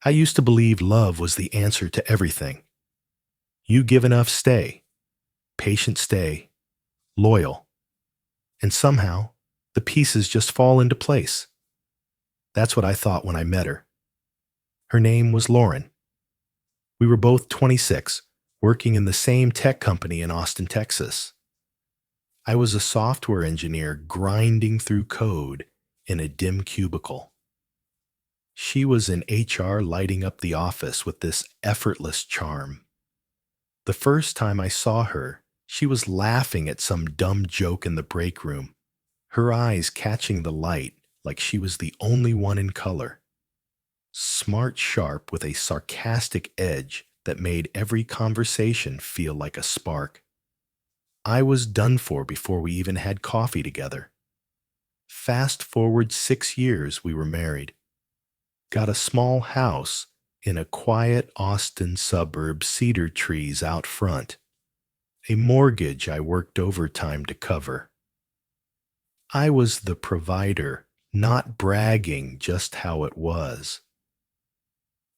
I used to believe love was the answer to everything. You give enough, stay, patient stay, loyal, and somehow the pieces just fall into place. That's what I thought when I met her. Her name was Lauren. We were both 26, working in the same tech company in Austin, Texas. I was a software engineer grinding through code in a dim cubicle. She was in HR lighting up the office with this effortless charm. The first time I saw her, she was laughing at some dumb joke in the break room, her eyes catching the light like she was the only one in color. Smart sharp with a sarcastic edge that made every conversation feel like a spark. I was done for before we even had coffee together. Fast forward 6 years, we were married. Got a small house in a quiet Austin suburb, cedar trees out front. A mortgage I worked overtime to cover. I was the provider, not bragging, just how it was.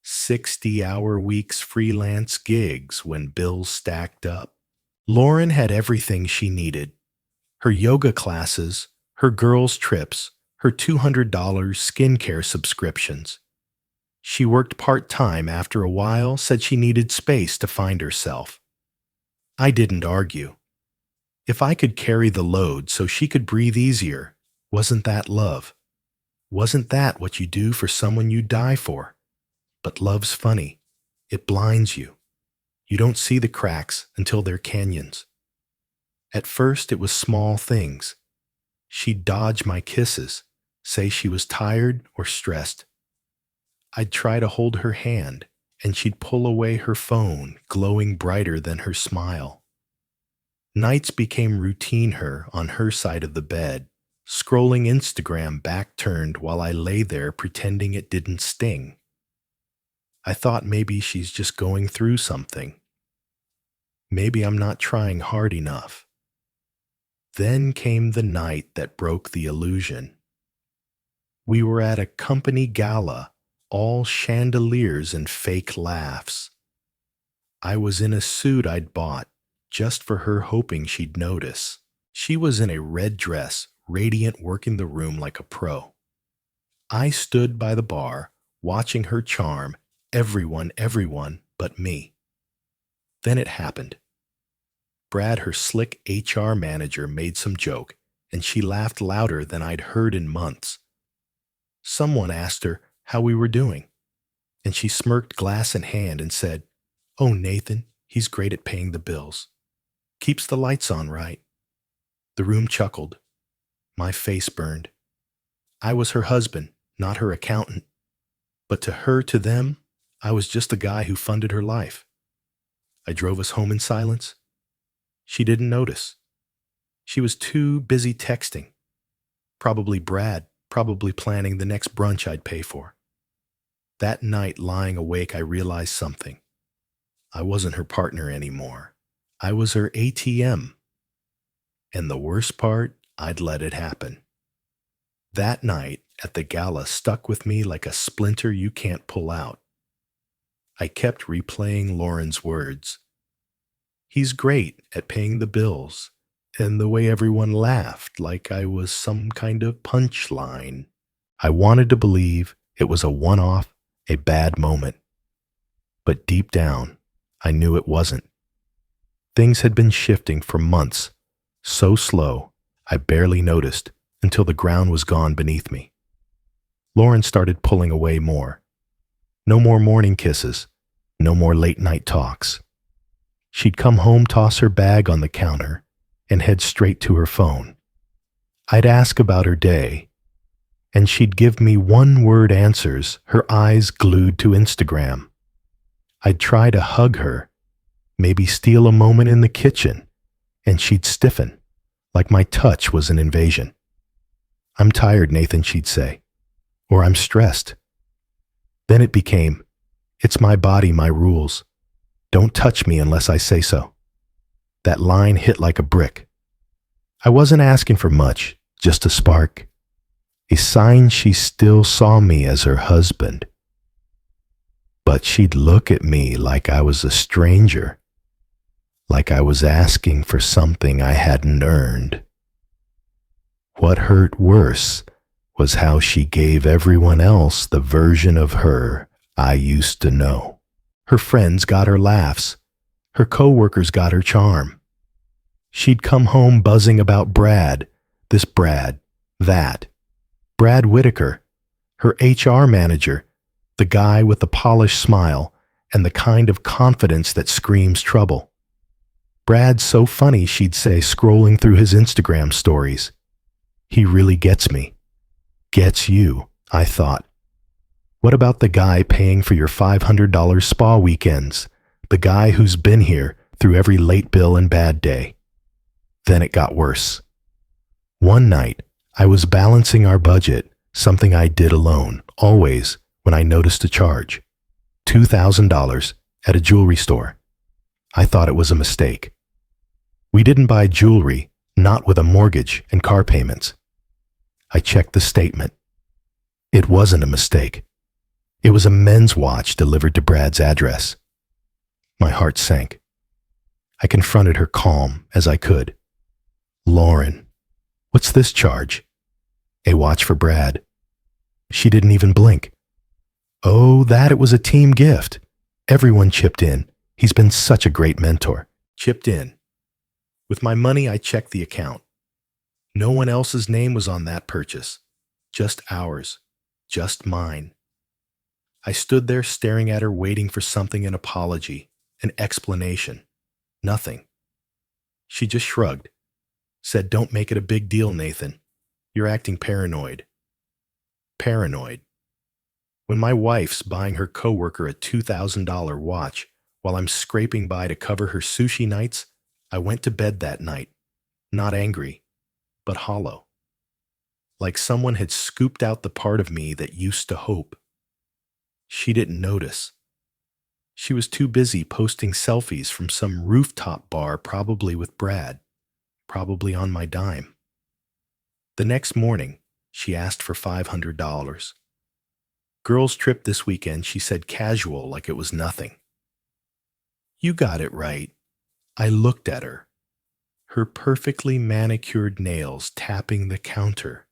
60-hour weeks freelance gigs when bills stacked up. Lauren had everything she needed. Her yoga classes, her girls' trips, her $200 skincare subscriptions. She worked part-time after a while, said she needed space to find herself. I didn't argue. If I could carry the load so she could breathe easier, wasn't that love? Wasn't that what you do for someone you die for? But love's funny. It blinds you. You don't see the cracks until they're canyons. At first, it was small things. She'd dodge my kisses, say she was tired or stressed. I'd try to hold her hand, and she'd pull away her phone, glowing brighter than her smile. Nights became routine on her side of the bed, scrolling Instagram back-turned while I lay there pretending it didn't sting. I thought maybe she's just going through something. Maybe I'm not trying hard enough. Then came the night that broke the illusion. We were at a company gala, all chandeliers and fake laughs. I was in a suit I'd bought just for her, hoping she'd notice. She was in a red dress, radiant, working the room like a pro. I stood by the bar, watching her charm everyone but me. Then it happened. Brad, her slick HR manager, made some joke, and she laughed louder than I'd heard in months. Someone asked her how we were doing, and she smirked, glass in hand, and said, "Oh, Nathan, he's great at paying the bills. Keeps the lights on, right?" The room chuckled. My face burned. I was her husband, not her accountant. But to her, to them, I was just the guy who funded her life. I drove us home in silence. She didn't notice. She was too busy texting. Probably Brad, probably planning the next brunch I'd pay for. That night, lying awake, I realized something. I wasn't her partner anymore. I was her ATM. And the worst part, I'd let it happen. That night at the gala stuck with me like a splinter you can't pull out. I kept replaying Lauren's words. He's great at paying the bills, and the way everyone laughed like I was some kind of punchline. I wanted to believe it was a one-off, a bad moment. But deep down, I knew it wasn't. Things had been shifting for months, so slow I barely noticed until the ground was gone beneath me. Lauren started pulling away more. No more morning kisses, no more late-night talks. She'd come home, toss her bag on the counter, and head straight to her phone. I'd ask about her day, and she'd give me one-word answers, her eyes glued to Instagram. I'd try to hug her, maybe steal a moment in the kitchen, and she'd stiffen, like my touch was an invasion. "I'm tired, Nathan," she'd say, or "I'm stressed." Then it became, "It's my body, my rules. Don't touch me unless I say so." That line hit like a brick. I wasn't asking for much, just a spark, a sign she still saw me as her husband. but she'd look at me like I was a stranger, like I was asking for something I hadn't earned. What hurt worse was how she gave everyone else the version of her I used to know. Her friends got her laughs. Her coworkers got her charm. She'd come home buzzing about Brad, this Brad, that. Brad Whitaker, her HR manager, the guy with the polished smile and the kind of confidence that screams trouble. Brad's so funny, she'd say, scrolling through his Instagram stories. He really gets me. Gets you, I thought. What about the guy paying for your $500 spa weekends? The guy who's been here through every late bill and bad day. Then it got worse. One night, I was balancing our budget, something I did alone, always, when I noticed a charge. $2,000 at a jewelry store. I thought it was a mistake. We didn't buy jewelry, not with a mortgage and car payments. I checked the statement. It wasn't a mistake. It was a men's watch delivered to Brad's address. My heart sank. I confronted her calm as I could. Lauren, what's this charge? A watch for Brad. She didn't even blink. Oh, it was a team gift. Everyone chipped in. He's been such a great mentor. Chipped in. With my money, I checked the account. No one else's name was on that purchase. Just ours. Just mine. I stood there staring at her, waiting for something, an apology, an explanation. Nothing. She just shrugged. Said, "Don't make it a big deal, Nathan. You're acting paranoid." Paranoid. When my wife's buying her coworker a $2,000 watch while I'm scraping by to cover her sushi nights, I went to bed that night, not angry, but hollow. Like someone had scooped out the part of me that used to hope. She didn't notice. She was too busy posting selfies from some rooftop bar, probably with Brad, probably on my dime. The next morning, she asked for $500. Girls' trip this weekend, she said, casual, like it was nothing. You got it right. I looked at her, her perfectly manicured nails tapping the counter,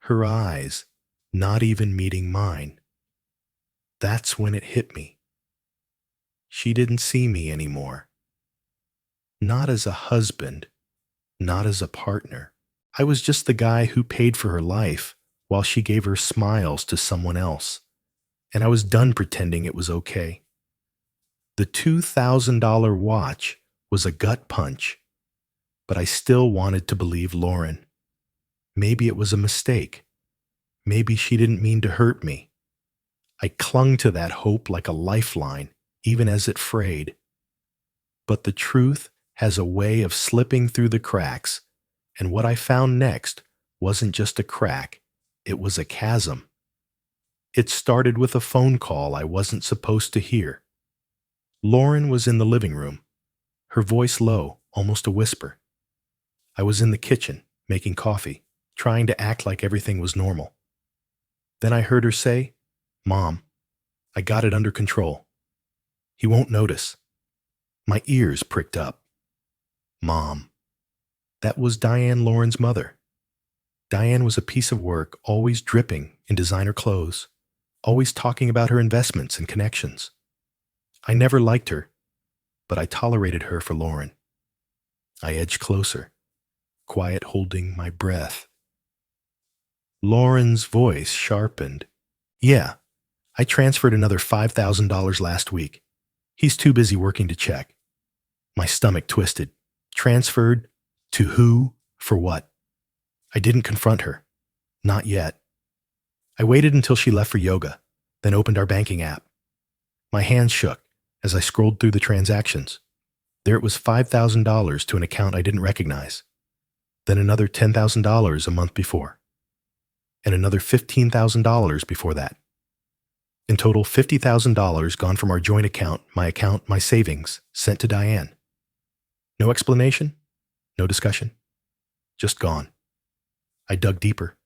her eyes not even meeting mine. That's when it hit me. She didn't see me anymore. Not as a husband, not as a partner. I was just the guy who paid for her life while she gave her smiles to someone else, and I was done pretending it was okay. The $2,000 watch was a gut punch, but I still wanted to believe Lauren. Maybe it was a mistake. Maybe she didn't mean to hurt me. I clung to that hope like a lifeline, even as it frayed. But the truth has a way of slipping through the cracks, and what I found next wasn't just a crack, it was a chasm. It started with a phone call I wasn't supposed to hear. Lauren was in the living room, her voice low, almost a whisper. I was in the kitchen, making coffee, trying to act like everything was normal. Then I heard her say, "Mom, I got it under control. He won't notice." My ears pricked up. Mom. That was Diane, Lauren's mother. Diane was a piece of work, always dripping in designer clothes, always talking about her investments and connections. I never liked her, but I tolerated her for Lauren. I edged closer, quiet, holding my breath. Lauren's voice sharpened. "Yeah, I transferred another $5,000 last week. He's too busy working to check." My stomach twisted. Transferred? To who? For what? I didn't confront her. Not yet. I waited until she left for yoga, then opened our banking app. My hands shook as I scrolled through the transactions. There it was, $5,000 to an account I didn't recognize. Then another $10,000 a month before. And another $15,000 before that. In total, $50,000 gone from our joint account, my savings, sent to Diane. No explanation, no discussion, just gone. I dug deeper,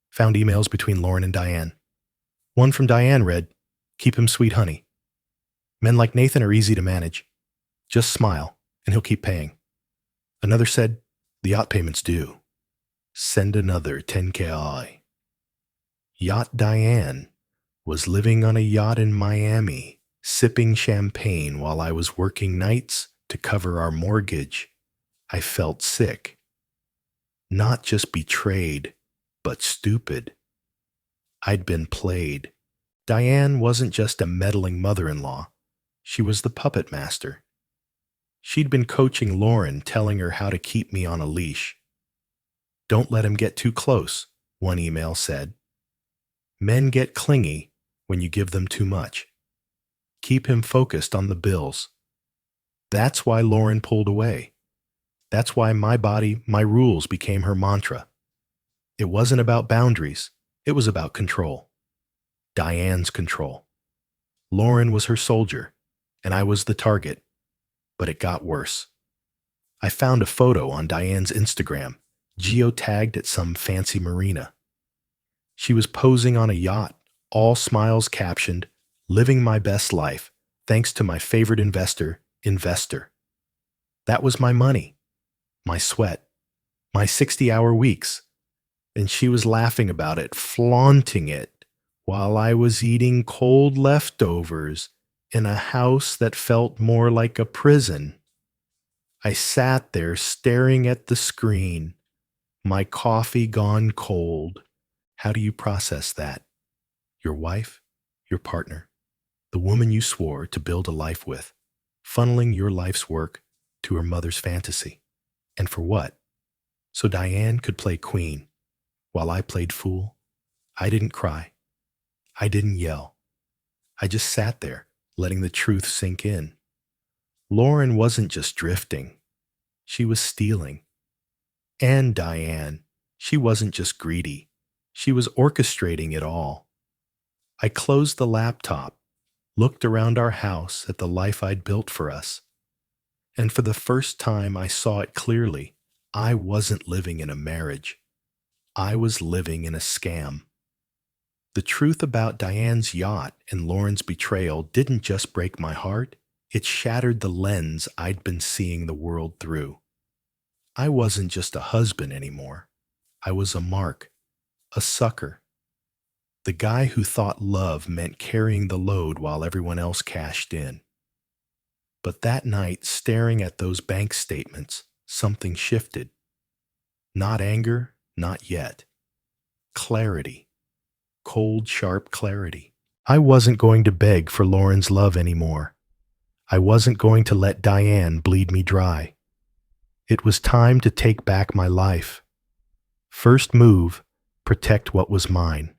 found emails between Lauren and Diane. One from Diane read, "Keep him sweet honey." Men like Nathan are easy to manage. Just smile, and he'll keep paying. Another said, the yacht payment's due. Send another 10K. Yacht Diane was living on a yacht in Miami, sipping champagne while I was working nights to cover our mortgage. I felt sick. Not just betrayed, but stupid. I'd been played. Diane wasn't just a meddling mother-in-law. She was the puppet master. She'd been coaching Lauren, telling her how to keep me on a leash. Don't let him get too close, one email said. Men get clingy when you give them too much. Keep him focused on the bills. That's why Lauren pulled away. That's why my body, my rules became her mantra. It wasn't about boundaries. It was about control. Diane's control. Lauren was her soldier, and I was the target. But it got worse. I found a photo on Diane's Instagram, geotagged at some fancy marina. She was posing on a yacht, all smiles captioned, living my best life, thanks to my favorite investor. That was my money, my sweat, my 60-hour weeks. And she was laughing about it, flaunting it, while I was eating cold leftovers in a house that felt more like a prison. I sat there staring at the screen, my coffee gone cold. How do you process that? Your wife, your partner, the woman you swore to build a life with, funneling your life's work to her mother's fantasy. And for what? So Diane could play queen, while I played fool. I didn't cry. I didn't yell. I just sat there, letting the truth sink in. Lauren wasn't just drifting. She was stealing. And Diane, she wasn't just greedy. She was orchestrating it all. I closed the laptop, looked around our house at the life I'd built for us. And for the first time I saw it clearly. I wasn't living in a marriage. I was living in a scam. The truth about Diane's yacht and Lauren's betrayal didn't just break my heart, it shattered the lens I'd been seeing the world through. I wasn't just a husband anymore. I was a mark, a sucker. The guy who thought love meant carrying the load while everyone else cashed in. But that night, staring at those bank statements, something shifted. Not anger, not yet. Clarity. Cold, sharp clarity. I wasn't going to beg for Lauren's love anymore. I wasn't going to let Diane bleed me dry. It was time to take back my life. First move, protect what was mine.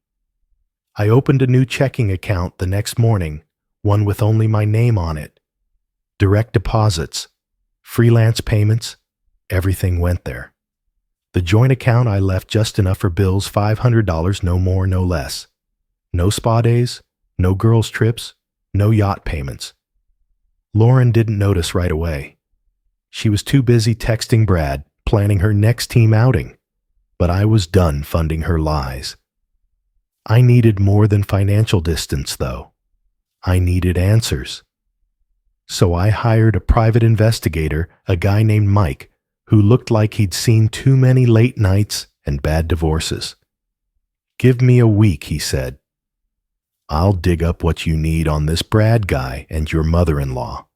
I opened a new checking account the next morning, one with only my name on it. Direct deposits, freelance payments, everything went there. The joint account I left just enough for bills, $500, no more, no less. No spa days, no girls' trips, no yacht payments. Lauren didn't notice right away. She was too busy texting Brad, planning her next team outing. But I was done funding her lies. I needed more than financial distance, though. I needed answers. So I hired a private investigator, a guy named Mike, who looked like he'd seen too many late nights and bad divorces. Give me a week, he said. I'll dig up what you need on this Brad guy and your mother-in-law.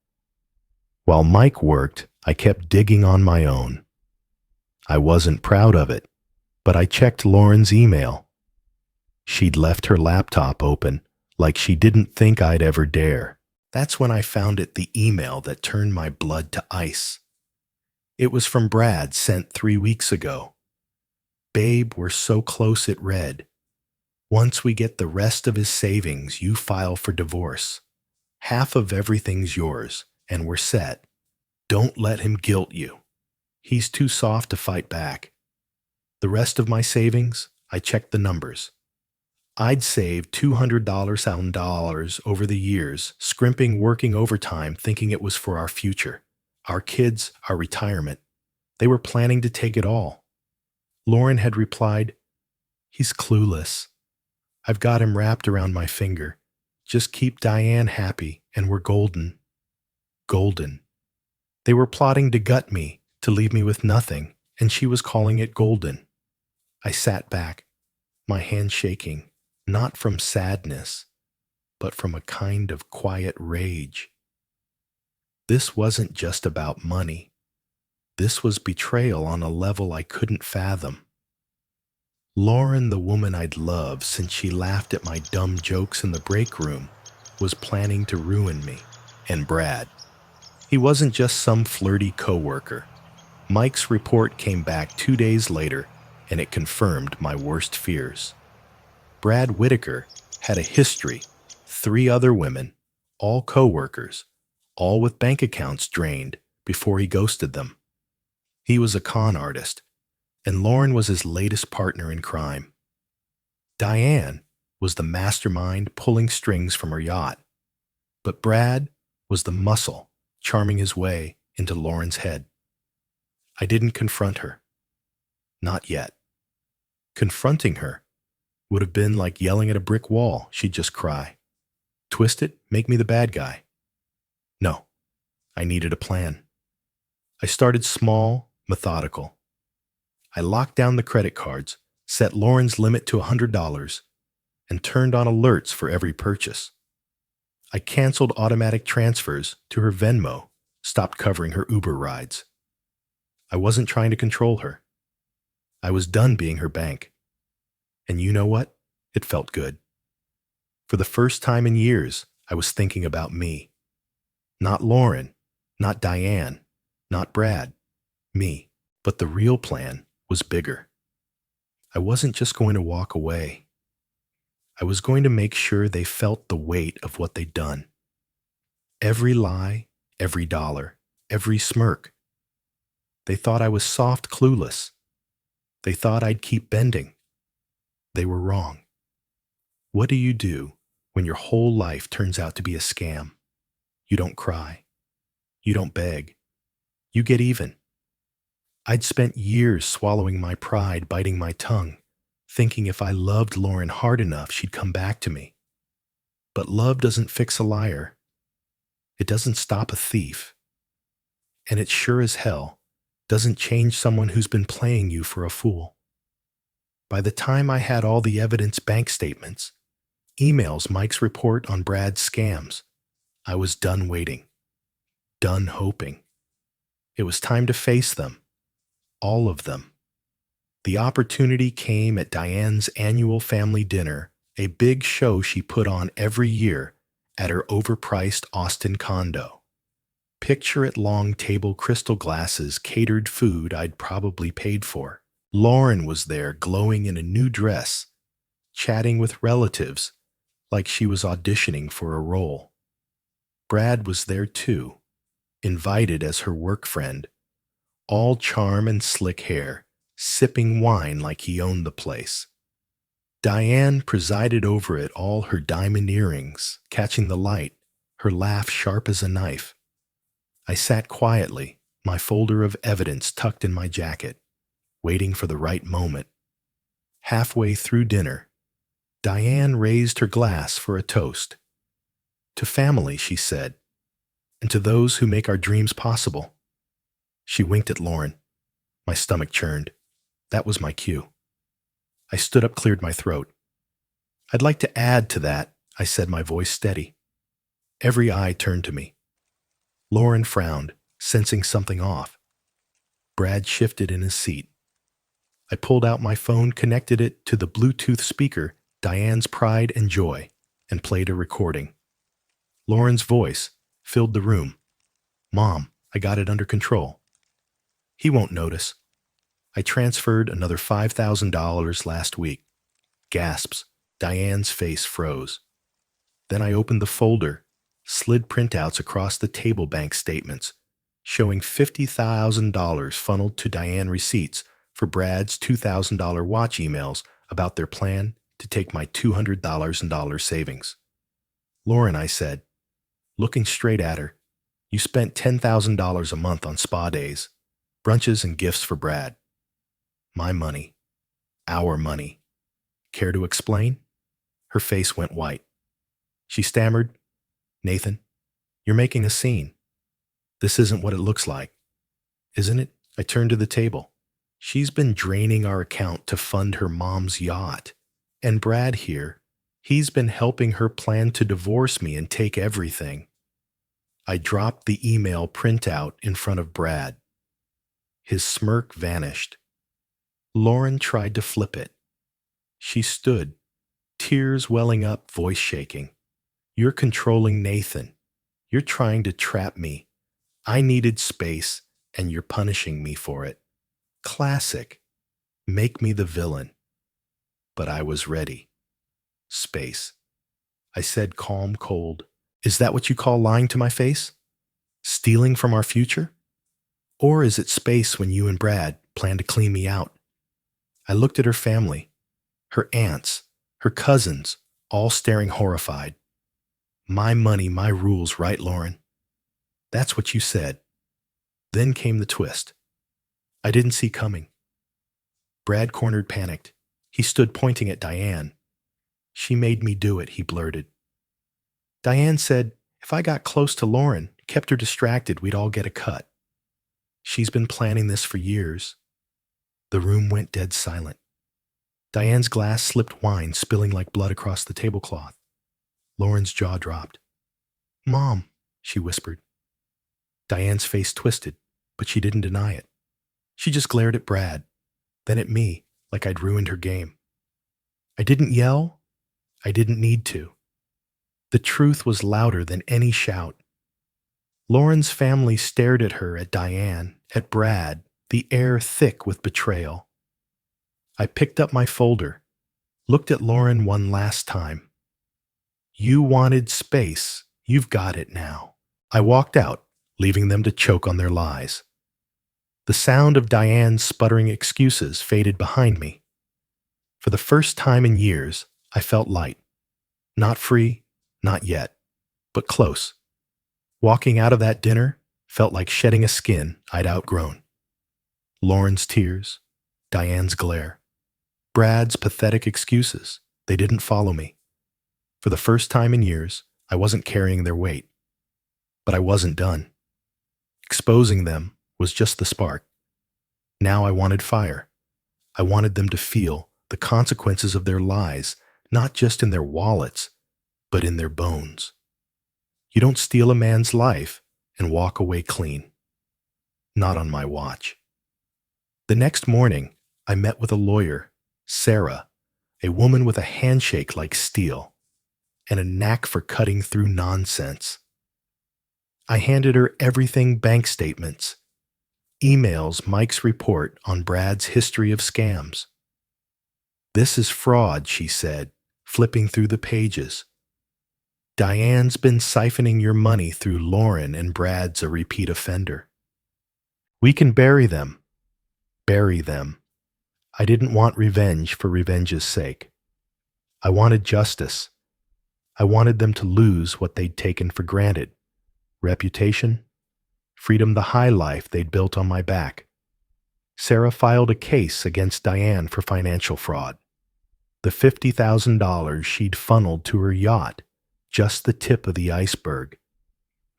While Mike worked, I kept digging on my own. I wasn't proud of it, but I checked Lauren's email. She'd left her laptop open, like she didn't think I'd ever dare. That's when I found it, the email that turned my blood to ice. It was from Brad, sent 3 weeks ago. Babe, we're so close, it read. Once we get the rest of his savings, you file for divorce. Half of everything's yours, and we're set. Don't let him guilt you. He's too soft to fight back. The rest of my savings, I checked the numbers. I'd saved $200,000 over the years, scrimping, working overtime, thinking it was for our future, our kids, our retirement. They were planning to take it all. Lauren had replied, "He's clueless. I've got him wrapped around my finger. Just keep Diane happy and we're golden. Golden. They were plotting to gut me, to leave me with nothing, and she was calling it golden. I sat back, my hand shaking, not from sadness, but from a kind of quiet rage. This wasn't just about money. This was betrayal on a level I couldn't fathom. Lauren, the woman I'd loved since she laughed at my dumb jokes in the break room, was planning to ruin me. And Brad. He wasn't just some flirty coworker. Mike's report came back 2 days later, and it confirmed my worst fears. Brad Whitaker had a history, 3 other women, all coworkers, all with bank accounts drained before he ghosted them. He was a con artist, and Lauren was his latest partner in crime. Diane was the mastermind pulling strings from her yacht, but Brad was the muscle charming his way into Lauren's head. I didn't confront her. Not yet. Confronting her would have been like yelling at a brick wall. She'd just cry. Twist it, make me the bad guy. No, I needed a plan. I started small, methodical. I locked down the credit cards, set Lauren's limit to $100, and turned on alerts for every purchase. I canceled automatic transfers to her Venmo, stopped covering her Uber rides. I wasn't trying to control her. I was done being her bank. And you know what? It felt good. For the first time in years, I was thinking about me. Not Lauren, not Diane, not Brad, me. But the real plan was bigger. I wasn't just going to walk away. I was going to make sure they felt the weight of what they'd done. Every lie, every dollar, every smirk. They thought I was soft, clueless. They thought I'd keep bending. They were wrong. What do you do when your whole life turns out to be a scam? You don't cry. You don't beg. You get even. I'd spent years swallowing my pride, biting my tongue, thinking if I loved Lauren hard enough, she'd come back to me. But love doesn't fix a liar. It doesn't stop a thief. And it sure as hell doesn't change someone who's been playing you for a fool. By the time I had all the evidence, bank statements, emails, Mike's report on Brad's scams, I was done waiting, done hoping. It was time to face them. All of them. The opportunity came at Diane's annual family dinner, a big show she put on every year at her overpriced Austin condo. Picture it, long table, crystal glasses, catered food I'd probably paid for. Lauren was there, glowing in a new dress, chatting with relatives like she was auditioning for a role. Brad was there too, invited as her work friend, all charm and slick hair, sipping wine like he owned the place. Diane presided over it all, her diamond earrings catching the light, her laugh sharp as a knife. I sat quietly, my folder of evidence tucked in my jacket, waiting for the right moment. Halfway through dinner, Diane raised her glass for a toast. To family, she said, and to those who make our dreams possible. She winked at Lauren. My stomach churned. That was my cue. I stood up, cleared my throat. I'd like to add to that, I said, my voice steady. Every eye turned to me. Lauren frowned, sensing something off. Brad shifted in his seat. I pulled out my phone, connected it to the Bluetooth speaker, Diane's pride and joy, and played a recording. Lauren's voice filled the room. Mom, I got it under control. He won't notice. I transferred another $5,000 last week. Gasps. Diane's face froze. Then I opened the folder, slid printouts across the table, bank statements, showing $50,000 funneled to Diane receipts for Brad's $2,000 watch emails about their plan to take my $200,000 savings. Lauren, I said, looking straight at her, you spent $10,000 a month on spa days, brunches, and gifts for Brad. My money. Our money. Care to explain? Her face went white. She stammered, "Nathan, you're making a scene. This isn't what it looks like, isn't it?" I turned to the table. "She's been draining our account to fund her mom's yacht. And Brad here, he's been helping her plan to divorce me and take everything." I dropped the email printout in front of Brad. His smirk vanished. Lauren tried to flip it. She stood, tears welling up, voice shaking. "You're controlling Nathan. You're trying to trap me. I needed space, and you're punishing me for it. Classic. Make me the villain." But I was ready. Space. I said, calm, cold, "Is that what you call lying to my face? Stealing from our future? Or is it space when you and Brad plan to clean me out?" I looked at her family, her aunts, her cousins, all staring horrified. "My money, my rules, right, Lauren?" "That's what you said." Then came the twist. I didn't see coming. Brad cornered, panicked. He stood pointing at Diane. "She made me do it," he blurted. "Diane said if I got close to Lauren, kept her distracted, we'd all get a cut. She's been planning this for years." The room went dead silent. Diane's glass slipped wine, spilling like blood across the tablecloth. Lauren's jaw dropped. "Mom," she whispered. Diane's face twisted, but she didn't deny it. She just glared at Brad, then at me, like I'd ruined her game. I didn't yell. I didn't need to. The truth was louder than any shout. Lauren's family stared at her, at Diane, at Brad, the air thick with betrayal. I picked up my folder, looked at Lauren one last time. "You wanted space. You've got it now." I walked out, leaving them to choke on their lies. The sound of Diane's sputtering excuses faded behind me. For the first time in years, I felt light. Not free, not yet, but close. Walking out of that dinner felt like shedding a skin I'd outgrown. Lauren's tears, Diane's glare, Brad's pathetic excuses, they didn't follow me. For the first time in years, I wasn't carrying their weight. But I wasn't done. Exposing them was just the spark. Now I wanted fire. I wanted them to feel the consequences of their lies, not just in their wallets, but in their bones. You don't steal a man's life and walk away clean. Not on my watch. The next morning, I met with a lawyer, Sarah, a woman with a handshake like steel, and a knack for cutting through nonsense. I handed her everything: bank statements, emails, Mike's report on Brad's history of scams. "This is fraud," she said, flipping through the pages. "Diane's been siphoning your money through Lauren, and Brad's a repeat offender. We can bury them. Bury them." I didn't want revenge for revenge's sake. I wanted justice. I wanted them to lose what they'd taken for granted: reputation, freedom, the high life they'd built on my back. Sarah filed a case against Diane for financial fraud. The $50,000 she'd funneled to her yacht, just the tip of the iceberg.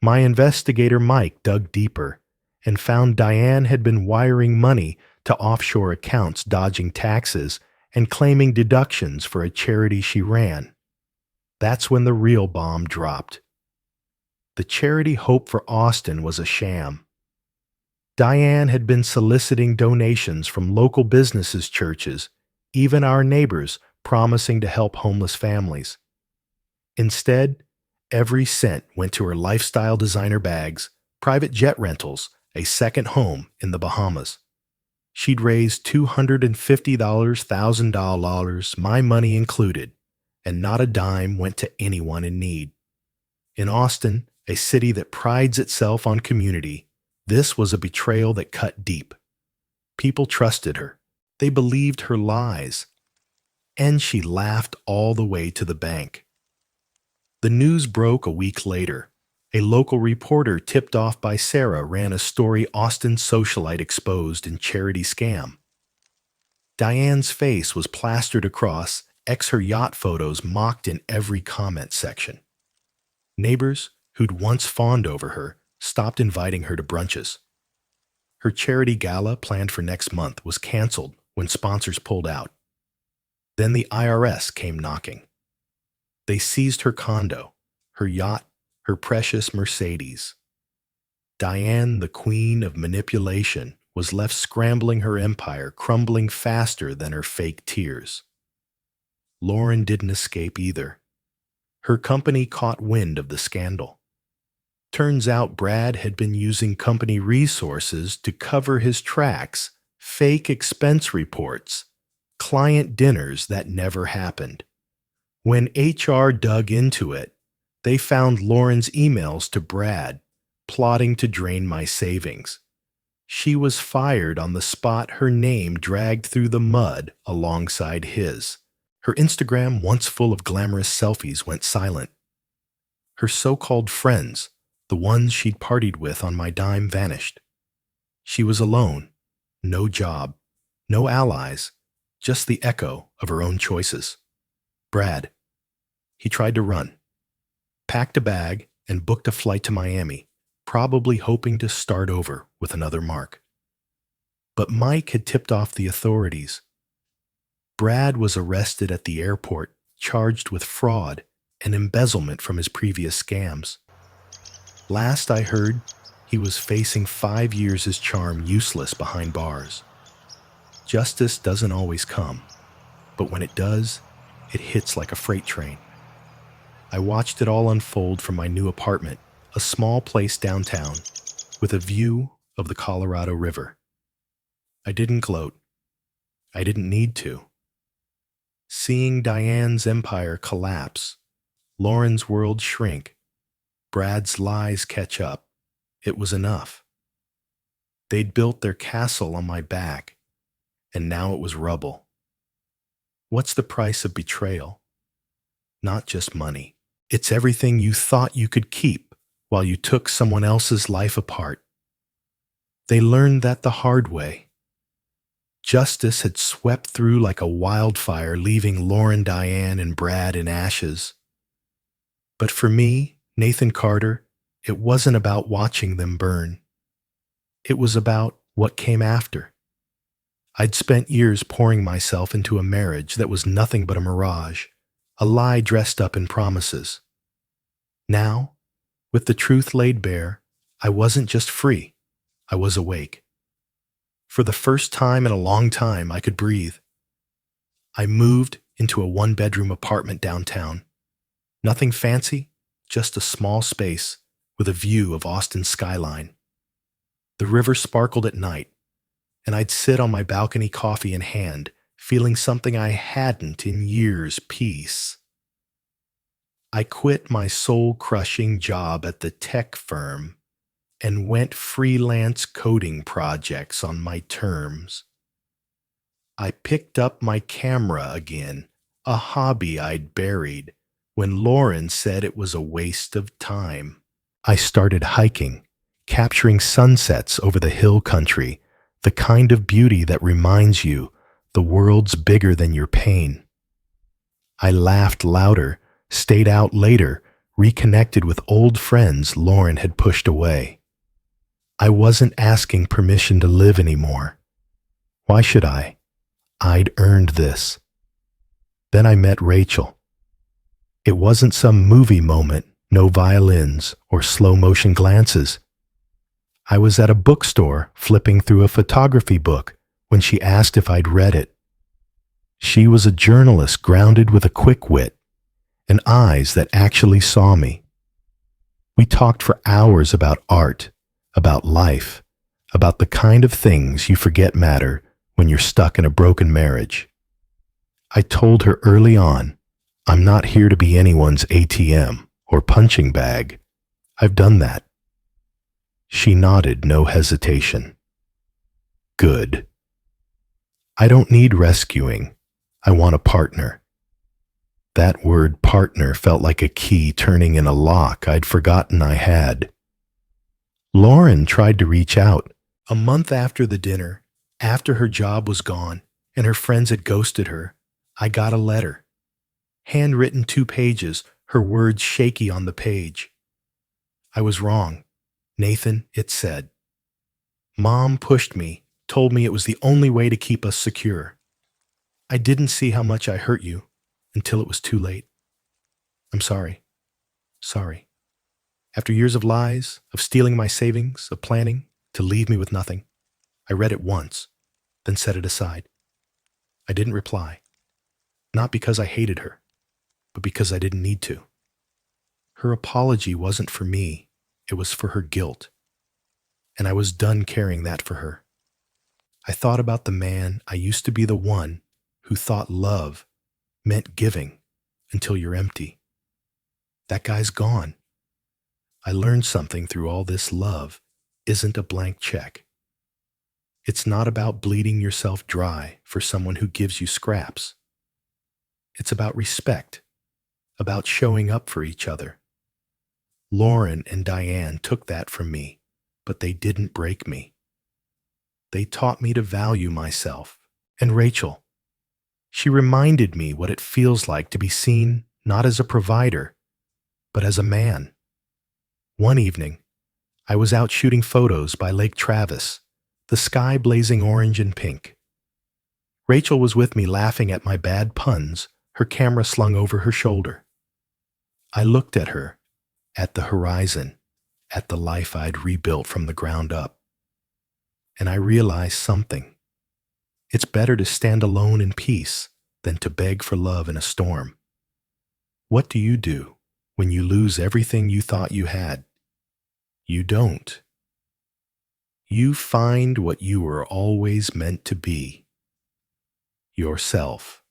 My investigator Mike dug deeper and found Diane had been wiring money to offshore accounts, dodging taxes and claiming deductions for a charity she ran. That's when the real bomb dropped. The charity Hope for Austin was a sham. Diane had been soliciting donations from local businesses, churches, even our neighbors, promising to help homeless families. Instead, every cent went to her lifestyle designer bags, private jet rentals, a second home in the Bahamas. She'd raised $250,000, my money included, and not a dime went to anyone in need. In Austin, a city that prides itself on community, this was a betrayal that cut deep. People trusted her. They believed her lies. And she laughed all the way to the bank. The news broke a week later. A local reporter tipped off by Sarah ran a story: Austin socialite exposed in charity scam. Diane's face was plastered across, her yacht photos mocked in every comment section. Neighbors who'd once fawned over her stopped inviting her to brunches. Her charity gala planned for next month was canceled when sponsors pulled out. Then the IRS came knocking. They seized her condo, her yacht, her precious Mercedes. Diane, the queen of manipulation, was left scrambling, her empire crumbling faster than her fake tears. Lauren didn't escape either. Her company caught wind of the scandal. Turns out Brad had been using company resources to cover his tracks, fake expense reports, client dinners that never happened. When HR dug into it, they found Lauren's emails to Brad, plotting to drain my savings. She was fired on the spot, her name dragged through the mud alongside his. Her Instagram, once full of glamorous selfies, went silent. Her so-called friends, the ones she'd partied with on my dime, vanished. She was alone, no job, no allies, just the echo of her own choices. Brad. He tried to run, packed a bag, and booked a flight to Miami, probably hoping to start over with another Mark. But Mike had tipped off the authorities. Brad was arrested at the airport, charged with fraud and embezzlement from his previous scams. Last I heard, he was facing 5 years as charm useless behind bars. Justice doesn't always come, but when it does, it hits like a freight train. I watched it all unfold from my new apartment, a small place downtown, with a view of the Colorado River. I didn't gloat. I didn't need to. Seeing Diane's empire collapse, Lauren's world shrink, Brad's lies catch up, it was enough. They'd built their castle on my back, and now it was rubble. What's the price of betrayal? Not just money. It's everything you thought you could keep while you took someone else's life apart. They learned that the hard way. Justice had swept through like a wildfire, leaving Lauren, Diane, and Brad in ashes. But for me, Nathan Carter, it wasn't about watching them burn. It was about what came after. I'd spent years pouring myself into a marriage that was nothing but a mirage, a lie dressed up in promises. Now, with the truth laid bare, I wasn't just free, I was awake. For the first time in a long time, I could breathe. I moved into a one-bedroom apartment downtown. Nothing fancy, just a small space with a view of Austin's skyline. The river sparkled at night, and I'd sit on my balcony, coffee in hand, feeling something I hadn't in years, peace. I quit my soul-crushing job at the tech firm and went freelance coding projects on my terms. I picked up my camera again, a hobby I'd buried, when Lauren said it was a waste of time. I started hiking, capturing sunsets over the hill country, the kind of beauty that reminds you the world's bigger than your pain. I laughed louder, stayed out later, reconnected with old friends Lauren had pushed away. I wasn't asking permission to live anymore. Why should I? I'd earned this. Then I met Rachel. It wasn't some movie moment, no violins or slow-motion glances. I was at a bookstore flipping through a photography book when she asked if I'd read it. She was a journalist grounded with a quick wit and eyes that actually saw me. We talked for hours about art, about life, about the kind of things you forget matter when you're stuck in a broken marriage. I told her early on, I'm not here to be anyone's ATM or punching bag. I've done that. She nodded, no hesitation. Good. I don't need rescuing. I want a partner. That word partner felt like a key turning in a lock I'd forgotten I had. Lauren tried to reach out. A month after the dinner, after her job was gone and her friends had ghosted her, I got a letter. Handwritten 2 pages, her words shaky on the page. I was wrong. Nathan, it said. Mom pushed me, told me it was the only way to keep us secure. I didn't see how much I hurt you until it was too late. I'm sorry. Sorry. After years of lies, of stealing my savings, of planning to leave me with nothing, I read it once, then set it aside. I didn't reply. Not because I hated her, but because I didn't need to. Her apology wasn't for me, it was for her guilt. And I was done carrying that for her. I thought about the man I used to be, the one who thought love meant giving until you're empty. That guy's gone. I learned something through all this. Love isn't a blank check. It's not about bleeding yourself dry for someone who gives you scraps. It's about respect, about showing up for each other. Lauren and Diane took that from me, but they didn't break me. They taught me to value myself. And Rachel, she reminded me what it feels like to be seen not as a provider, but as a man. One evening, I was out shooting photos by Lake Travis, the sky blazing orange and pink. Rachel was with me, laughing at my bad puns, her camera slung over her shoulder. I looked at her, at the horizon, at the life I'd rebuilt from the ground up. And I realized something. It's better to stand alone in peace than to beg for love in a storm. What do you do when you lose everything you thought you had? You don't. You find what you were always meant to be: yourself.